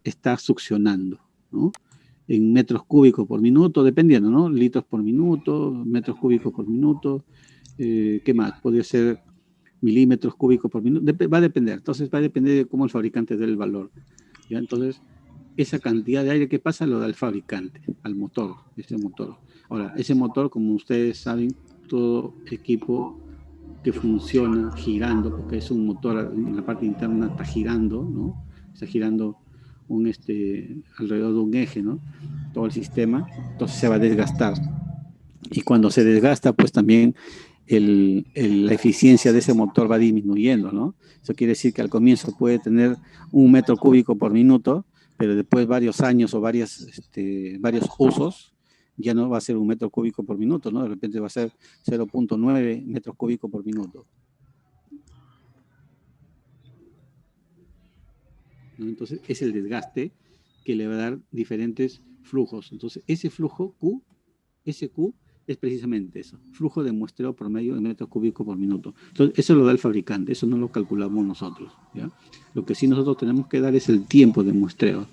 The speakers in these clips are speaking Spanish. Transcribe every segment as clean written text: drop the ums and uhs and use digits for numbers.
está succionando, ¿no? En metros cúbicos por minuto, dependiendo, ¿no? Litros por minuto, metros cúbicos por minuto, ¿qué más? Podría ser milímetros cúbicos por minuto, va a depender, entonces va a depender de cómo el fabricante dé el valor, ¿ya? Entonces, esa cantidad de aire que pasa lo da el fabricante, al motor, ese motor. Ahora, ese motor, como ustedes saben, todo equipo que funciona girando, porque es un motor en la parte interna está girando, ¿no? Está girando alrededor de un eje, ¿no? Todo el sistema, entonces se va a desgastar. Y cuando se desgasta, pues también la eficiencia de ese motor va disminuyendo, ¿no? Eso quiere decir que al comienzo puede tener 1 metro cúbico por minuto, pero después varios años o varios usos, ya no va a ser 1 metro cúbico por minuto, ¿no? De repente va a ser 0.9 metros cúbicos por minuto, ¿no? Entonces es el desgaste que le va a dar diferentes flujos. Entonces ese flujo Q, ese Q es precisamente eso, flujo de muestreo promedio de metros cúbicos por minuto. Entonces eso lo da el fabricante, eso no lo calculamos nosotros, ¿ya? Lo que sí nosotros tenemos que dar es el tiempo de muestreo,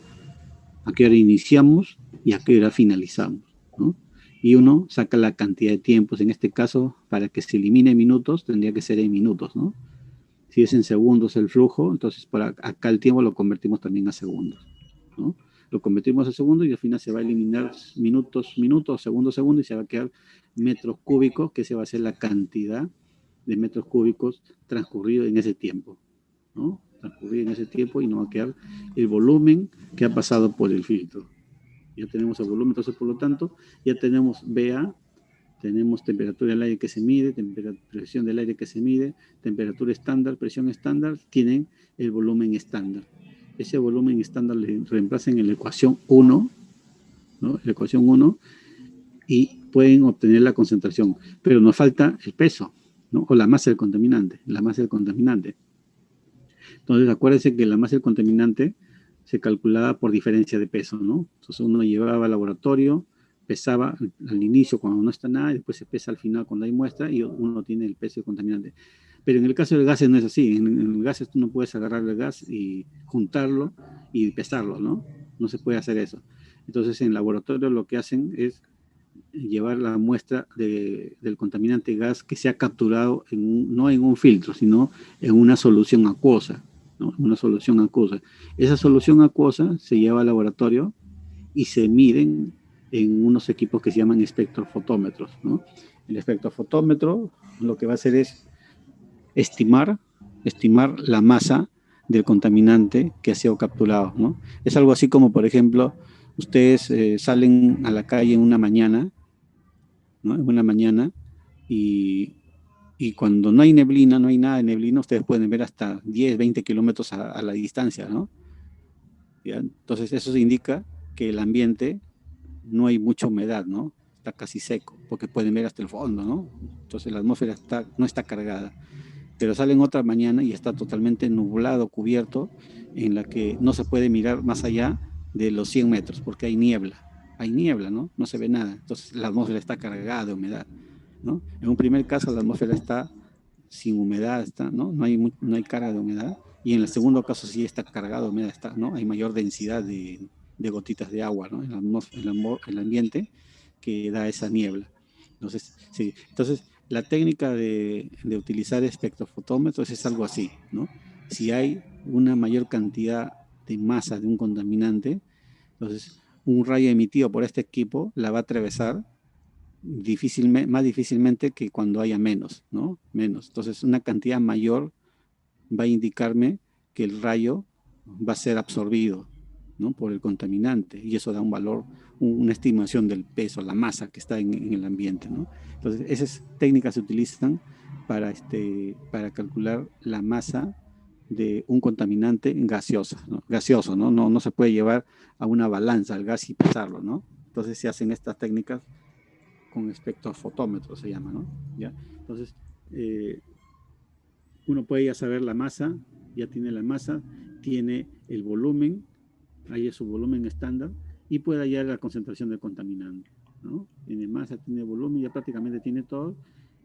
a qué hora iniciamos y a qué hora finalizamos, ¿no? Y uno saca la cantidad de tiempos, en este caso, para que se elimine minutos, tendría que ser en minutos, ¿no? Si es en segundos el flujo, entonces para acá el tiempo lo convertimos también a segundos, ¿no? Lo convertimos a segundos y al final se va a eliminar minutos, segundos, y se va a quedar metros cúbicos, que se va a ser la cantidad de metros cúbicos transcurridos en ese tiempo, ¿no? Transcurrido en ese tiempo y nos va a quedar el volumen que ha pasado por el filtro. Ya tenemos el volumen, entonces por lo tanto ya tenemos BA, tenemos temperatura del aire que se mide, presión del aire que se mide, temperatura estándar, presión estándar, tienen el volumen estándar. Ese volumen estándar le reemplazan en la ecuación 1, ¿no? La ecuación 1, y pueden obtener la concentración. Pero nos falta el peso, ¿no? O la masa del contaminante, la masa del contaminante. Entonces, acuérdense que la masa del contaminante se calculaba por diferencia de peso, ¿no? Entonces uno llevaba al laboratorio, pesaba al inicio cuando no está nada, y después se pesa al final cuando hay muestra y uno tiene el peso del contaminante. Pero en el caso del gas no es así. En el gas tú no puedes agarrar el gas y juntarlo y pesarlo, ¿no? No se puede hacer eso. Entonces en el laboratorio lo que hacen es llevar la muestra del contaminante gas que se ha capturado no en un filtro, sino en una solución acuosa, ¿no? Una solución acuosa. Esa solución acuosa se lleva al laboratorio y se miden en unos equipos que se llaman espectrofotómetros, ¿no? El espectrofotómetro lo que va a hacer es estimar la masa del contaminante que ha sido capturado, ¿no? Es algo así como, por ejemplo, ustedes salen a la calle en una mañana, ¿no? En una mañana y, y cuando no hay neblina, no hay nada de neblina, ustedes pueden ver hasta 10, 20 kilómetros a la distancia, ¿no? ¿Ya? Entonces eso indica que el ambiente no hay mucha humedad, ¿no? Está casi seco, porque pueden ver hasta el fondo, ¿no? Entonces la atmósfera no está cargada. Pero salen otra mañana y está totalmente nublado, cubierto, en la que no se puede mirar más allá de los 100 metros, porque hay niebla, ¿no? No se ve nada. Entonces la atmósfera está cargada de humedad, ¿no? En un primer caso la atmósfera está sin humedad, ¿no? No hay carga de humedad. Y en el segundo caso sí está cargado de humedad, ¿no? Hay mayor densidad de gotitas de agua, ¿no? En el ambiente que da esa niebla. Entonces, sí. Entonces, la técnica de utilizar espectrofotómetros es algo así, ¿no? Si hay una mayor cantidad de masa de un contaminante, entonces un rayo emitido por este equipo la va a atravesar más difícilmente que cuando haya menos, ¿no? Menos. Entonces, una cantidad mayor va a indicarme que el rayo va a ser absorbido, ¿no? Por el contaminante y eso da un valor, una estimación del peso, la masa que está en el ambiente, ¿no? Entonces, esas técnicas se utilizan para calcular la masa de un contaminante gaseoso, ¿no? No se puede llevar a una balanza el gas y pesarlo, ¿no? Entonces se hacen estas técnicas con espectrofotómetro, se llama, ¿no? ¿Ya? Entonces, uno puede ya saber la masa, ya tiene la masa, tiene el volumen, ahí es su volumen estándar, y puede hallar la concentración del contaminante, ¿no? Tiene masa, tiene volumen, ya prácticamente tiene todo,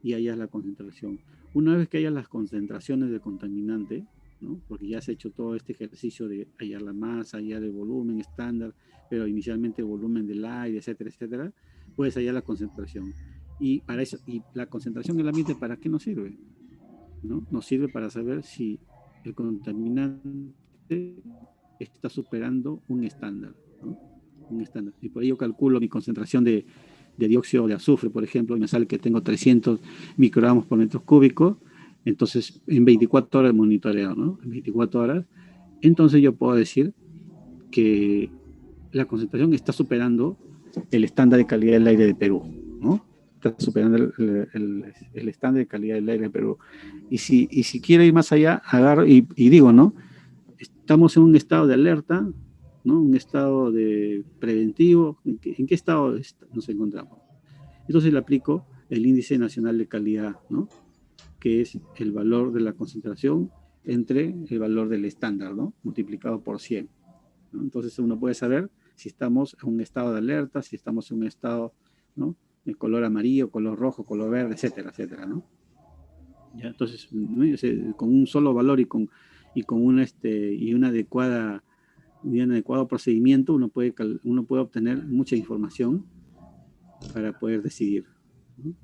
y allá es la concentración. Una vez que haya las concentraciones del contaminante, ¿no? Porque ya se ha hecho todo este ejercicio de hallar la masa, hallar el volumen estándar, pero inicialmente el volumen del aire, etcétera, etcétera, puedes hallar la concentración. Y para eso, y la concentración en el ambiente, ¿para qué nos sirve? ¿No? Nos sirve para saber si el contaminante está superando un estándar, ¿no? Un estándar. Y por ello calculo mi concentración de dióxido de azufre, por ejemplo, y me sale que tengo 300 microgramos por metro cúbico. Entonces, en 24 horas monitoreo, ¿no? En 24 horas. Entonces yo puedo decir que la concentración está superando el estándar de calidad del aire de Perú, ¿no? Está superando el estándar de calidad del aire de Perú. Y si quiero ir más allá, agarro y digo, ¿no? Estamos en un estado de alerta, ¿no? Un estado de preventivo. ¿En qué estado nos encontramos? Entonces le aplico el índice nacional de calidad, ¿no? Que es el valor de la concentración entre el valor del estándar, ¿no? Multiplicado por 100. ¿No? Entonces uno puede saber si estamos en un estado de alerta, si estamos en un estado, ¿no? De color amarillo, color rojo, color verde, etcétera, etcétera, ¿no? ¿Ya? Entonces, ¿no? Con un solo valor y con un adecuado procedimiento, uno puede obtener mucha información para poder decidir, ¿no?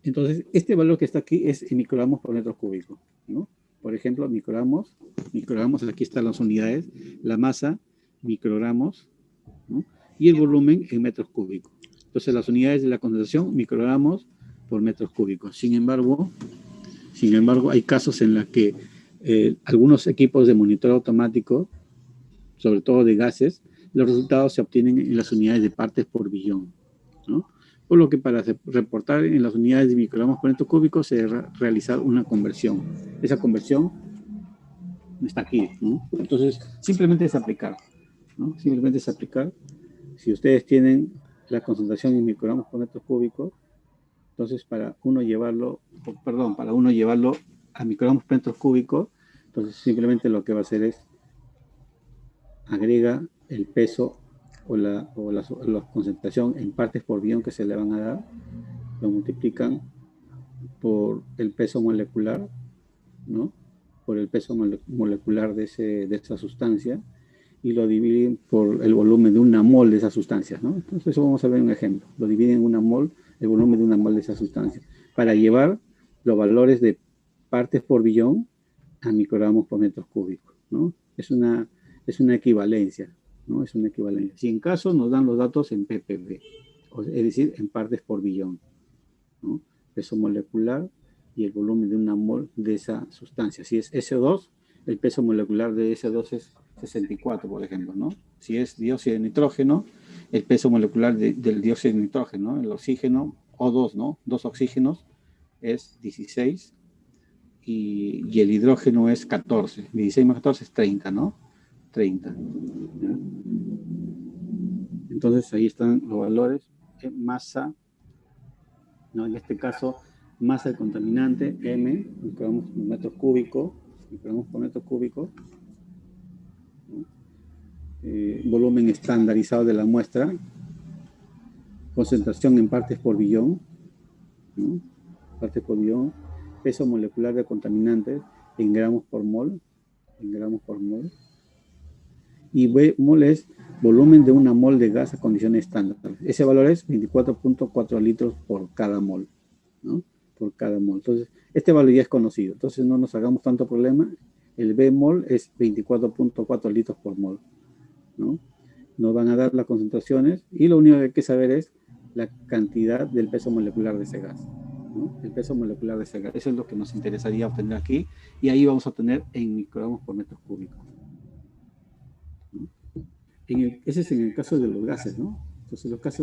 Entonces, este valor que está aquí es en microgramos por metro cúbico, ¿no? Por ejemplo, microgramos, aquí están las unidades, la masa, microgramos, ¿no? Y el volumen en metros cúbicos. Entonces, las unidades de la concentración, microgramos por metros cúbicos. Sin embargo, hay casos en los que algunos equipos de monitoreo automático, sobre todo de gases, los resultados se obtienen en las unidades de partes por billón, ¿no? Por lo que para reportar en las unidades de microgramos por metro cúbico se debe realizar una conversión. Esa conversión está aquí, ¿no? Entonces, simplemente es aplicar, ¿no? Simplemente es aplicar. Si ustedes tienen la concentración en microgramos por metro cúbico, entonces para uno llevarlo a microgramos por metro cúbico, entonces simplemente lo que va a hacer es agrega el peso o la concentración en partes por billón que se le van a dar, lo multiplican por el peso molecular, ¿no? Por el peso molecular de esa sustancia y lo dividen por el volumen de una mol de esa sustancia, ¿no? Entonces eso vamos a ver un ejemplo. Lo dividen en una mol, el volumen de una mol de esa sustancia, para llevar los valores de partes por billón a microgramos por metros cúbicos, ¿no? Es una equivalencia, ¿no? Es una equivalencia. Si en caso nos dan los datos en ppb, es decir, en partes por billón, ¿no? Peso molecular y el volumen de una mol de esa sustancia. Si es SO2, el peso molecular de SO2 es 64, por ejemplo, ¿no? Si es dióxido de nitrógeno, el peso molecular del dióxido de nitrógeno, ¿no? El oxígeno, O2, ¿no? 2 oxígenos es 16 y el hidrógeno es 14. 16 más 14 es 30, ¿no? 30. ¿Ya? Entonces ahí están los valores en masa, ¿no? En este caso, masa del contaminante, M, microgramos por metro cúbico, ¿no? Volumen estandarizado de la muestra, concentración en partes por billón, ¿no? Partes por billón, peso molecular de contaminantes en gramos por mol, y mol es volumen de una mol de gas a condiciones estándar. Ese valor es 24.4 litros por cada mol, ¿no? Por cada mol. Entonces, este valor ya es conocido. Entonces, no nos hagamos tanto problema. El B-mol es 24.4 litros por mol, ¿no? Nos van a dar las concentraciones y lo único que hay que saber es la cantidad del peso molecular de ese gas, ¿no? El peso molecular de ese gas. Eso es lo que nos interesaría obtener aquí y ahí vamos a obtener en microgramos por metros cúbicos. Ese es en el caso de los gases, ¿no? Entonces, los casos